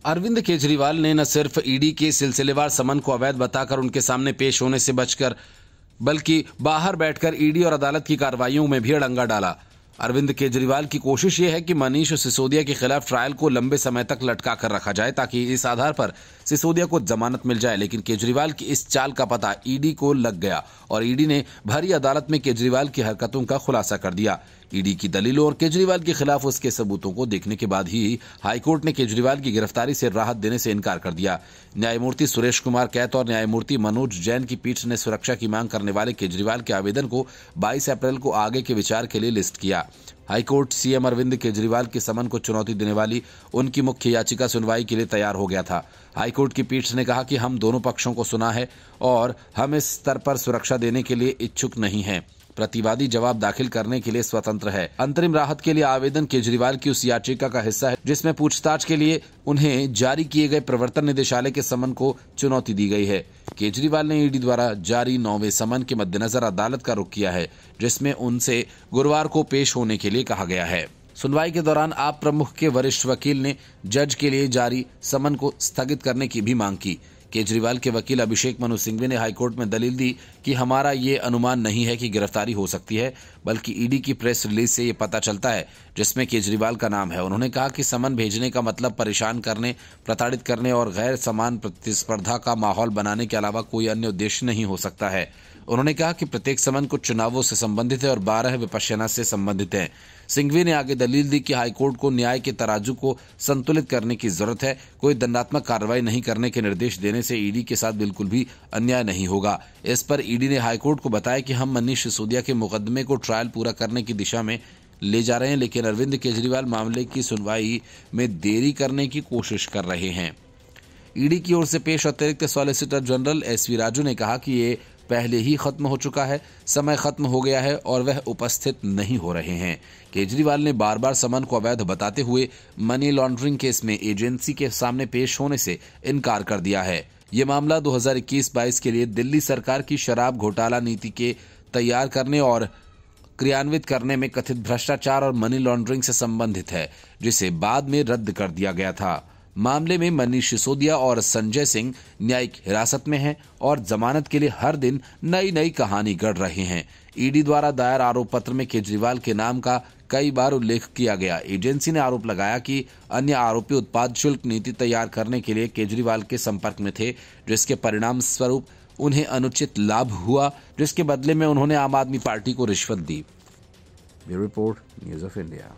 अरविंद केजरीवाल ने न सिर्फ ईडी के सिलसिलेवार समन को अवैध बताकर उनके सामने पेश होने से बचकर बल्कि बाहर बैठकर ईडी और अदालत की कार्रवाइयों में भी अड़ंगा डाला। अरविंद केजरीवाल की कोशिश ये है कि मनीष सिसोदिया के खिलाफ ट्रायल को लंबे समय तक लटका कर रखा जाए ताकि इस आधार पर सिसोदिया को जमानत मिल जाए। लेकिन केजरीवाल की इस चाल का पता ईडी को लग गया और ईडी ने भरी अदालत में केजरीवाल की हरकतों का खुलासा कर दिया। ईडी की दलीलों और केजरीवाल के खिलाफ उसके सबूतों को देखने के बाद ही हाईकोर्ट ने केजरीवाल की गिरफ्तारी से राहत देने से इनकार कर दिया। न्यायमूर्ति सुरेश कुमार कैत और न्यायमूर्ति मनोज जैन की पीठ ने सुरक्षा की मांग करने वाले केजरीवाल के आवेदन को 22 अप्रैल को आगे के विचार के लिए लिस्ट किया। हाईकोर्ट सीएम अरविंद केजरीवाल के समन को चुनौती देने वाली उनकी मुख्य याचिका सुनवाई के लिए तैयार हो गया था। हाईकोर्ट की पीठ ने कहा कि हम दोनों पक्षों को सुना है और हम इस स्तर पर सुरक्षा देने के लिए इच्छुक नहीं हैं। प्रतिवादी जवाब दाखिल करने के लिए स्वतंत्र है। अंतरिम राहत के लिए आवेदन केजरीवाल की उस याचिका का हिस्सा है जिसमें पूछताछ के लिए उन्हें जारी किए गए प्रवर्तन निदेशालय के समन को चुनौती दी गई है। केजरीवाल ने ईडी द्वारा जारी 9वें समन के मद्देनजर अदालत का रुख किया है, जिसमें उनसे गुरुवार को पेश होने के लिए कहा गया है। सुनवाई के दौरान आप प्रमुख के वरिष्ठ वकील ने जज के लिए जारी समन को स्थगित करने की भी मांग की। केजरीवाल के वकील अभिषेक मनु सिंघवी ने हाईकोर्ट में दलील दी कि हमारा ये अनुमान नहीं है कि गिरफ्तारी हो सकती है, बल्कि ईडी की प्रेस रिलीज से ये पता चलता है जिसमें केजरीवाल का नाम है। उन्होंने कहा कि समन भेजने का मतलब परेशान करने, प्रताड़ित करने और गैर समान प्रतिस्पर्धा का माहौल बनाने के अलावा कोई अन्य उद्देश्य नहीं हो सकता है। उन्होंने कहा कि प्रत्येक समन कुछ चुनावों से संबंधित है और 12 विपश्यना से संबंधित है। सिंघवी ने आगे दलील दी कि हाईकोर्ट को न्याय के तराजू को संतुलित करने की जरूरत है। कोई दंडात्मक कार्रवाई नहीं करने के निर्देश देने से ईडी के साथ बिल्कुल भी अन्याय नहीं होगा। इस पर ईडी ने हाईकोर्ट को बताया कि हम मनीष सिसोदिया के मुकदमे को ट्रायल पूरा करने की दिशा में ले जा रहे हैं, लेकिन अरविंद केजरीवाल मामले की सुनवाई में देरी करने की कोशिश कर रहे हैं। ईडी की ओर से पेश अतिरिक्त सॉलिसिटर जनरल एसवी राजू ने कहा कि ये पहले ही खत्म हो चुका है, समय खत्म हो गया है और वह उपस्थित नहीं हो रहे हैं। केजरीवाल ने बार बार समन को अवैध बताते हुए मनी लॉन्ड्रिंग केस में एजेंसी के सामने पेश होने से इनकार कर दिया है। ये मामला 2021-22 के लिए दिल्ली सरकार की शराब घोटाला नीति के तैयार करने और क्रियान्वित करने में कथित भ्रष्टाचार और मनी लॉन्ड्रिंग से संबंधित है, जिसे बाद में रद्द कर दिया गया था। मामले में मनीष सिसोदिया और संजय सिंह न्यायिक हिरासत में हैं और जमानत के लिए हर दिन नई नई कहानी गढ़ रहे हैं। ईडी द्वारा दायर आरोप पत्र में केजरीवाल के नाम का कई बार उल्लेख किया गया। एजेंसी ने आरोप लगाया कि अन्य आरोपी उत्पाद शुल्क नीति तैयार करने के लिए केजरीवाल के संपर्क में थे, जिसके परिणाम स्वरूप उन्हें अनुचित लाभ हुआ, जिसके बदले में उन्होंने आम आदमी पार्टी को रिश्वत दी। Bureau report, news of India.